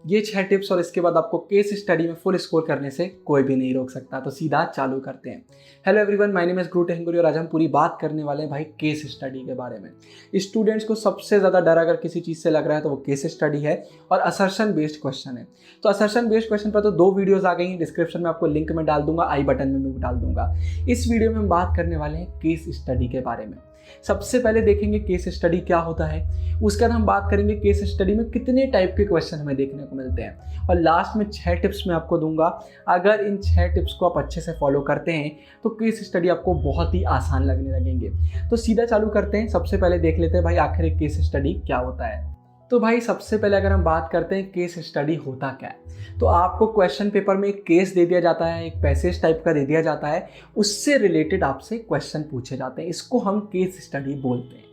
ये 6 टिप्स और इसके बाद आपको केस स्टडी में फुल स्कोर करने से कोई भी नहीं रोक सकता। तो सीधा चालू करते हैं। Hello everyone, my name is गुरु टेहंगुरी और आज हम पूरी बात करने वाले हैं भाई केस स्टडी के बारे में। स्टूडेंट्स को सबसे ज़्यादा डर अगर किसी चीज़ से लग रहा है तो वो केस स्टडी है और असर्शन बेस्ड क्वेश्चन है। तो असर्शन बेस्ड क्वेश्चन पर तो 2 वीडियोज़ आ गई हैं, डिस्क्रिप्शन में आपको लिंक में डाल दूंगा, आई बटन में भी डाल दूंगा। इस वीडियो में हम बात करने वाले हैं केस स्टडी के बारे में। सबसे पहले देखेंगे केस स्टडी क्या होता है, उसके बाद हम बात करेंगे केस स्टडी में कितने टाइप के क्वेश्चन हमें देखने को मिलते हैं और लास्ट में 6 टिप्स मैं आपको दूंगा। अगर इन 6 टिप्स को आप अच्छे से फॉलो करते हैं तो केस स्टडी आपको बहुत ही आसान लगने लगेंगे। तो सीधा चालू करते हैं। सबसे पहले देख लेते हैं भाई आखिर एक केस स्टडी क्या होता है। तो भाई सबसे पहले अगर हम बात करते हैं केस स्टडी होता क्या है, तो आपको क्वेश्चन पेपर में एक केस दे दिया जाता है, एक पैसेज टाइप का दे दिया जाता है, उससे रिलेटेड आपसे क्वेश्चन पूछे जाते हैं। इसको हम केस स्टडी बोलते हैं।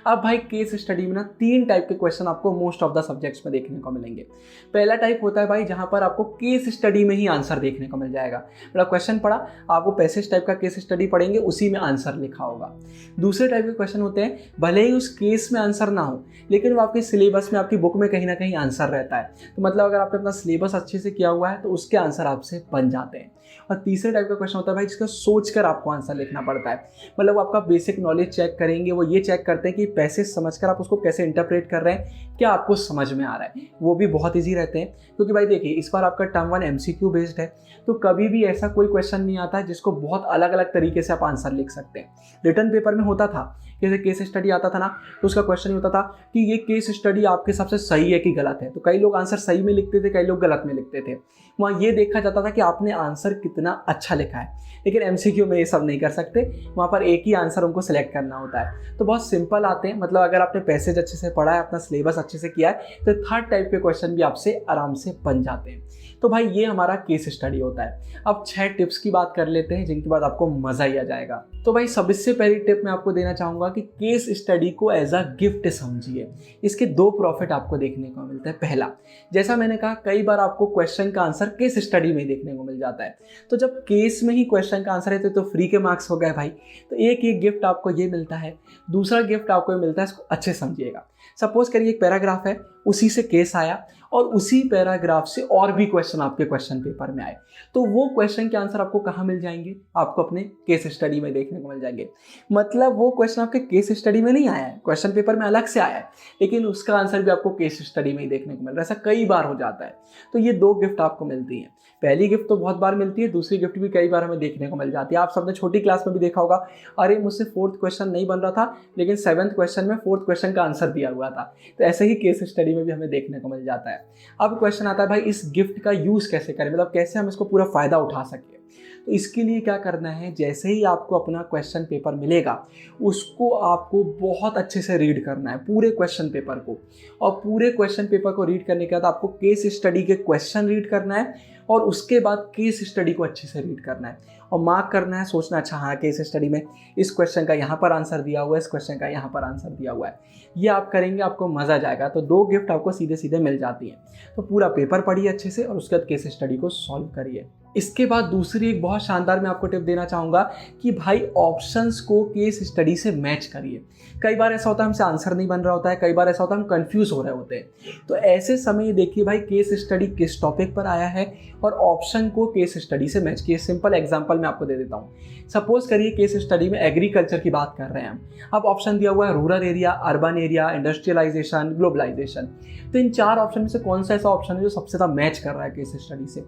अब भाई केस स्टडी में ना 3 टाइप के क्वेश्चन आपको मोस्ट ऑफ द सब्जेक्ट्स में देखने को मिलेंगे। पहला टाइप होता है भाई जहां पर आपको केस स्टडी में ही आंसर देखने को मिल जाएगा। मतलब क्वेश्चन पढ़ा, आपको पैसेज टाइप का केस स्टडी पढ़ेंगे, उसी में आंसर लिखा होगा। दूसरे टाइप के क्वेश्चन होते हैं भले ही उस केस में आंसर ना हो, लेकिन वो आपके सिलेबस में, आपकी बुक में कहीं ना कहीं आंसर रहता है। तो मतलब अगर आपने अपना सिलेबस अच्छे से किया हुआ है तो उसके आंसर आपसे बन जाते हैं। और तीसरे टाइप का क्वेश्चन होता है भाई जिसका सोचकर आपको आंसर लिखना पड़ता है। मतलब वो आपका बेसिक नॉलेज चेक करेंगे, वो ये चेक करते हैं कि पैसेज समझकर आप उसको कैसे इंटरप्रेट कर रहे हैं, क्या आपको समझ में आ रहा है। वो भी बहुत ईजी रहते हैं क्योंकि भाई देखिए इस बार आपका टर्म 1 MCQ बेस्ड है, तो कभी भी ऐसा कोई क्वेश्चन नहीं आता है जिसको बहुत अलग अलग तरीके से आप आंसर लिख सकते हैं। रिटर्न पेपर में होता था, जैसे केस स्टडी आता था ना, तो उसका क्वेश्चन होता था कि ये केस स्टडी आपके हिसाब से सही है कि गलत है। तो कई लोग आंसर सही में लिखते थे, कई लोग गलत में लिखते थे। वहाँ ये देखा जाता था कि आपने आंसर कितना अच्छा लिखा है। लेकिन MCQ में ये सब नहीं कर सकते, वहाँ पर एक ही आंसर उनको सेलेक्ट करना होता है। तो बहुत सिंपल आते हैं। मतलब अगर आपने पैसेज अच्छे से पढ़ा है, अपना सिलेबस अच्छे से किया है, तो 3rd टाइप के क्वेश्चन भी आपसे आराम से बन जाते हैं। तो भाई ये हमारा केस स्टडी होता है। अब 6 टिप्स की बात कर लेते हैं जिनके बाद आपको मजा ही आ जाएगा। तो भाई सबसे पहली टिप मैं आपको देना चाहूँगा कि केस स्टडी को एज अ गिफ्ट समझिए। इसके 2 प्रॉफिट आपको देखने को मिलते हैं। पहला, जैसा मैंने कहा, कई बार आपको क्वेश्चन का आंसर केस स्टडी में देखने को मिल जाता है। तो जब केस में ही क्वेश्चन का आंसर है तो फ्री के मार्क्स हो गए भाई। तो एक गिफ्ट आपको ये मिलता है। दूसरा गिफ्ट आपको ये मिलता है, इसको अच्छे समझिएगा। सपोज करिए एक पैराग्राफ है, उसी से केस आया और उसी पैराग्राफ से और भी क्वेश्चन आपके क्वेश्चन पेपर में आए, तो वो क्वेश्चन के आंसर आपको कहाँ मिल जाएंगे? आपको अपने केस स्टडी में देखने को मिल जाएंगे। मतलब वो क्वेश्चन आपके केस स्टडी में नहीं आया है, क्वेश्चन पेपर में अलग से आया है, लेकिन उसका आंसर भी आपको केस स्टडी में ही देखने को मिल रहा है। ऐसा कई बार हो जाता है। तो ये 2 गिफ्ट आपको मिलती हैं। पहली गिफ्ट तो बहुत बार मिलती है, दूसरी गिफ्ट भी कई बार हमें देखने को मिल जाती है। आप सबने छोटी क्लास में भी देखा होगा, अरे मुझसे 4th क्वेश्चन नहीं बन रहा था, लेकिन 7th क्वेश्चन में 4th क्वेश्चन का आंसर दिया हुआ था। तो ऐसे ही केस स्टडी में भी हमें देखने को मिल जाता है। अब क्वेश्चन आता है भाई इस गिफ्ट का यूज़ कैसे करें, मतलब कैसे हम इसको पूरा फ़ायदा उठा सकें। तो इसके लिए क्या करना है, जैसे ही आपको अपना क्वेश्चन पेपर मिलेगा उसको आपको बहुत अच्छे से रीड करना है, पूरे क्वेश्चन पेपर को। और पूरे क्वेश्चन पेपर को रीड करने के बाद आपको केस स्टडी के क्वेश्चन रीड करना है और उसके बाद केस स्टडी को अच्छे से रीड करना है और मार्क करना है, सोचना अच्छा हाँ केस स्टडी में इस क्वेश्चन का यहाँ पर आंसर दिया हुआ है, इस क्वेश्चन का यहाँ पर आंसर दिया हुआ है। ये आप करेंगे, आपको मज़ा आ जाएगा। तो 2 गिफ्ट आपको सीधे सीधे मिल जाती हैं। तो पूरा पेपर पढ़िए अच्छे से और उसके बाद केस स्टडी को सॉल्व करिए। इसके बाद दूसरी एक बहुत शानदार मैं आपको टिप देना चाहूँगा कि भाई ऑप्शंस को केस स्टडी से मैच करिए। कई बार ऐसा होता है हमसे आंसर नहीं बन रहा होता है, कई बार ऐसा होता है हम कंफ्यूज हो रहे होते हैं। तो ऐसे समय देखिए भाई केस स्टडी किस टॉपिक पर आया है और ऑप्शन को केस स्टडी से मैच किए। सिंपल एग्जांपल मैं आपको दे देता हूँ। सपोज करिए केस स्टडी में एग्रीकल्चर की बात कर रहे हैं हम। अब ऑप्शन दिया हुआ है rural area, urban area, industrialisation, globalisation. तो इन 4 ऑप्शन में से कौन सा ऐसा ऑप्शन है जो सबसे ज़्यादा मैच कर रहा है केस स्टडी से?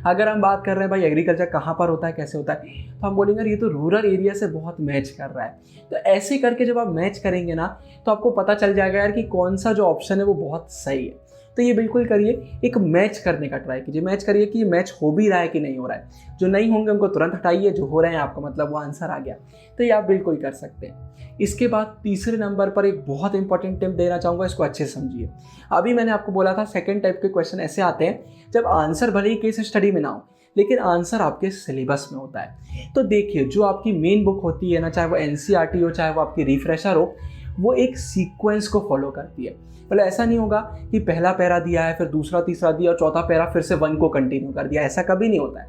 अगर हम बात कर रहे हैं भाई एग्रीकल्चर कहाँ पर होता है, कैसे होता है, तो हम बोलेंगे ये तो रूरल एरिया से बहुत मैच कर रहा है। तो ऐसे करके जब आप मैच करेंगे ना तो आपको पता चल जाएगा यार कि कौन सा जो ऑप्शन है वो बहुत सही है। तो ये बिल्कुल करिए, एक मैच करने का ट्राई कीजिए। मैच करिए कि ये मैच हो भी रहा है कि नहीं हो रहा है। जो नहीं होंगे उनको तुरंत हटाइए, जो हो रहे हैं आपका मतलब वो आंसर आ गया। तो ये आप बिल्कुल कर सकते हैं। इसके बाद तीसरे नंबर पर एक बहुत इंपॉर्टेंट टिप देना चाहूँगा, इसको अच्छे से समझिए। अभी मैंने आपको बोला था 2nd टाइप के क्वेश्चन ऐसे आते हैं जब आंसर भले ही केस स्टडी में ना हो, लेकिन आंसर आपके सिलेबस में होता है। तो देखिए जो आपकी मेन बुक होती है ना, चाहे वो NCERT हो चाहे वो आपकी रिफ्रेशर हो, वो एक सीक्वेंस को फॉलो करती है। मतलब ऐसा नहीं होगा कि पहला पैरा दिया है, फिर दूसरा तीसरा दिया और चौथा पैरा फिर से 1 को कंटिन्यू कर दिया, ऐसा कभी नहीं होता है।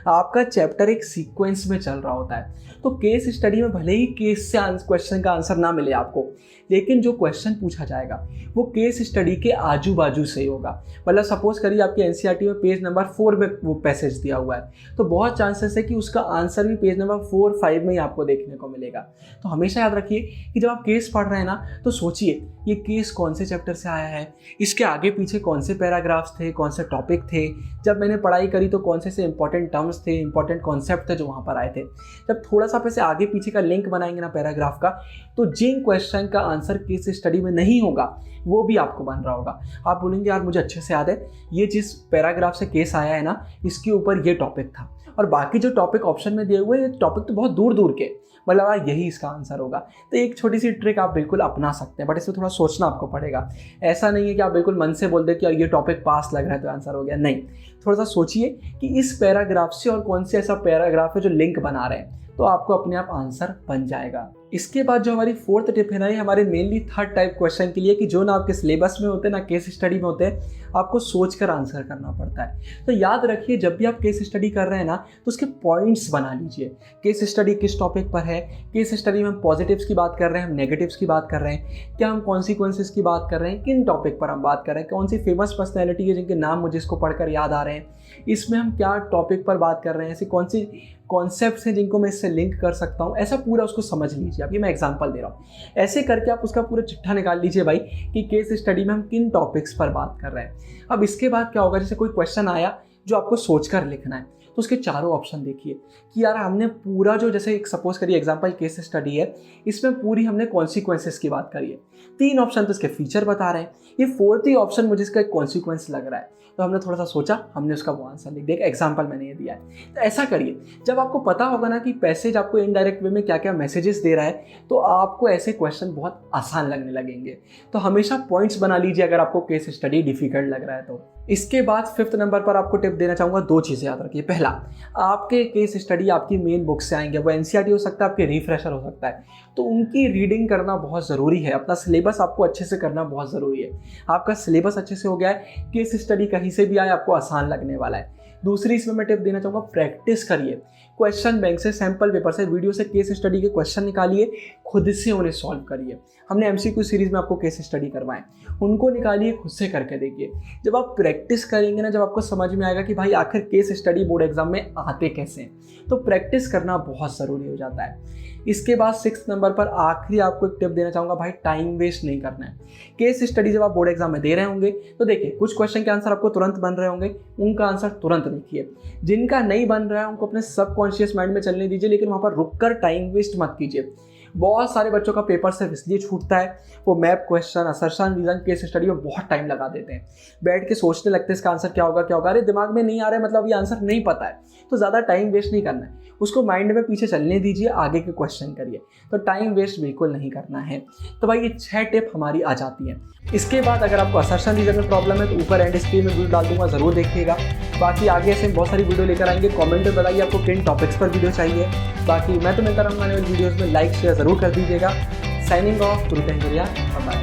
आपका चैप्टर एक सीक्वेंस में चल रहा होता है। तो केस स्टडी में भले ही केस से क्वेश्चन का आंसर ना मिले आपको, लेकिन जो क्वेश्चन पूछा जाएगा वो केस स्टडी के आजू बाजू से ही होगा। मतलब सपोज करिए आपके एनसीईआरटी में पेज नंबर 4 में वो पैसेज दिया हुआ है, तो बहुत चांसेस है कि उसका आंसर भी पेज नंबर 4, 5 में ही आपको देखने को मिलेगा। तो हमेशा याद रखिए कि जब आप केस पढ़ रहे हैं ना, तो सोचिए ये केस कौन से चैप्टर से आया है, इसके आगे पीछे कौन से पैराग्राफ्स थे, कौन से टॉपिक थे, जब मैंने पढ़ाई करी तो कौन से इंपॉर्टेंट टर्म्स थे, इंपॉर्टेंट कॉन्सेप्ट थे जो वहाँ पर आए थे। जब थोड़ा सा पैसे आगे पीछे का लिंक बनाएंगे ना पैराग्राफ का, तो जिन क्वेश्चन का आंसर केस स्टडी में नहीं होगा वो भी आपको बन रहा होगा। आप बोलेंगे यार मुझे अच्छे से याद है, ये जिस पैराग्राफ से केस आया है ना, इसके ऊपर ये टॉपिक था, और बाकी जो टॉपिक ऑप्शन में दिए हुए ये टॉपिक तो बहुत दूर दूर के, मतलब यही इसका आंसर होगा। तो एक छोटी सी ट्रिक आप बिल्कुल अपना सकते हैं, बट इसमें थोड़ा सोचना आपको पड़ेगा। ऐसा नहीं है कि आप बिल्कुल मन से बोल दे कि ये टॉपिक पास लग रहा है तो आंसर हो गया, नहीं। थोड़ा सा सोचिए कि इस पैराग्राफ से और कौन से ऐसा पैराग्राफ है जो लिंक बना रहे हैं, तो आपको अपने आप आंसर बन जाएगा। इसके बाद जो हमारी फोर्थ टिप है ना, ये हमारे मेनली थर्ड टाइप क्वेश्चन के लिए, कि जो ना आपके सिलेबस में होते हैं ना केस स्टडी में होते हैं, आपको सोचकर आंसर करना पड़ता है। तो याद रखिए जब भी आप केस स्टडी कर रहे हैं ना, तो उसके पॉइंट्स बना लीजिए। केस स्टडी किस टॉपिक पर है, केस स्टडी में हम पॉजिटिव्स की बात कर रहे हैं, हम नेगेटिव्स की बात कर रहे हैं, क्या हम कॉन्सिक्वेंसेस की बात कर रहे हैं, किन टॉपिक पर हम बात कर रहे हैं, कौन सी फेमस पर्सनैलिटी है जिनके नाम मुझे इसको पढ़कर याद आ रहे हैं, इसमें हम क्या टॉपिक पर बात कर रहे हैं, ऐसी कौन सी कॉन्सेप्ट्स हैं जिनको मैं इससे लिंक कर सकता हूँ। ऐसा पूरा उसको समझ लीजिए। अब ये मैं एग्जांपल दे रहा हूँ, ऐसे करके आप उसका पूरा चिट्ठा निकाल लीजिए भाई कि केस स्टडी में हम किन टॉपिक्स पर बात कर रहे हैं। अब इसके बाद क्या होगा, जैसे कोई क्वेश्चन आया जो आपको सोचकर लिखना है, तो उसके चारों ऑप्शन देखिए कि यार हमने पूरा जो, जैसे एक सपोज करिए एग्जांपल केस स्टडी है, इसमें पूरी हमने कॉन्सिक्वेंसेस की बात करी है, 3 ऑप्शन तो इसके फीचर बता रहे हैं, ये 4th ऑप्शन मुझे इसका एक कॉन्सिक्वेंस लग रहा है, तो हमने थोड़ा सा सोचा, हमने उसका वो आंसर लिख दिया। एग्जाम्पल मैंने ये दिया है। तो ऐसा करिए, जब आपको पता होगा ना कि पैसेज आपको इनडायरेक्ट वे में क्या क्या मैसेजेस दे रहा है, तो आपको ऐसे क्वेश्चन बहुत आसान लगने लगेंगे। तो हमेशा पॉइंट्स बना लीजिए अगर आपको केस स्टडी डिफिकल्ट लग रहा है तो। इसके बाद 5th नंबर पर आपको टिप देना चाहूँगा, 2 चीज़ें याद रखिए। पहला, आपके केस स्टडी आपकी मेन बुक से आएंगे, वो एनसीईआरटी हो सकता है, आपके रिफ्रेशर हो सकता है, तो उनकी रीडिंग करना बहुत ज़रूरी है। अपना सिलेबस आपको अच्छे से करना बहुत ज़रूरी है। आपका सिलेबस अच्छे से हो गया है, केस स्टडी कहीं से भी आए आपको आसान लगने वाला है। दूसरी इसमें मैं टिप देना चाहूँगा, प्रैक्टिस करिए। क्वेश्चन बैंक से, सैम्पल पेपर से, वीडियो से केस स्टडी के क्वेश्चन निकालिए, खुद से उन्हें सॉल्व करिए। हमने एमसीक्यू सीरीज़ में आपको केस स्टडी करवाएं, उनको निकालिए, खुद से करके देखिए। जब आप प्रैक्टिस करेंगे ना, जब आपको समझ में आएगा कि भाई आखिर केस स्टडी बोर्ड एग्जाम में आते कैसे हैं, तो प्रैक्टिस करना बहुत ज़रूरी हो जाता है। इसके बाद 6th नंबर पर आखिरी आपको एक टिप देना चाहूँगा, भाई टाइम वेस्ट नहीं करना है। केस स्टडी जब आप बोर्ड एग्जाम में दे रहे होंगे, तो देखिए कुछ क्वेश्चन के आंसर आपको तुरंत बन रहे होंगे, उनका आंसर तुरंत लिखिए। जिनका नहीं बन रहा है उनको अपने सबकॉन्शियस माइंड में चलने दीजिए, लेकिन वहाँ पर रुककर टाइम वेस्ट मत कीजिए। बहुत सारे बच्चों का पेपर सिर्फ इसलिए छूटता है, वो map question, assertion, reason, case study में बहुत टाइम लगा देते हैं, बैठ के सोचने लगते हैं इसका आंसर क्या होगा क्या होगा, अरे दिमाग में नहीं आ रहा है, मतलब ये आंसर नहीं पता है। तो ज़्यादा टाइम वेस्ट नहीं करना है, उसको माइंड में पीछे चलने दीजिए, आगे के क्वेश्चन करिए। तो टाइम वेस्ट बिल्कुल नहीं करना है। तो भाई ये 6 टिप हमारी आ जाती हैं। इसके बाद अगर आपको असर्शन रीजन में प्रॉब्लम है तो ऊपर एंड स्क्रीन में वीडियो डाल दूंगा, ज़रूर देखिएगा। बाकी आगे ऐसे बहुत सारी वीडियो लेकर आएंगे। कमेंट में बताइए आपको किन टॉपिक्स पर वीडियो चाहिए। बाकी मैं तो मिलता रहूँगा आने वाली वीडियोज़ में, लाइक शेयर ज़रूर कर दीजिएगा। साइनिंग ऑफ, गुरु टेंगुरिया, बाय।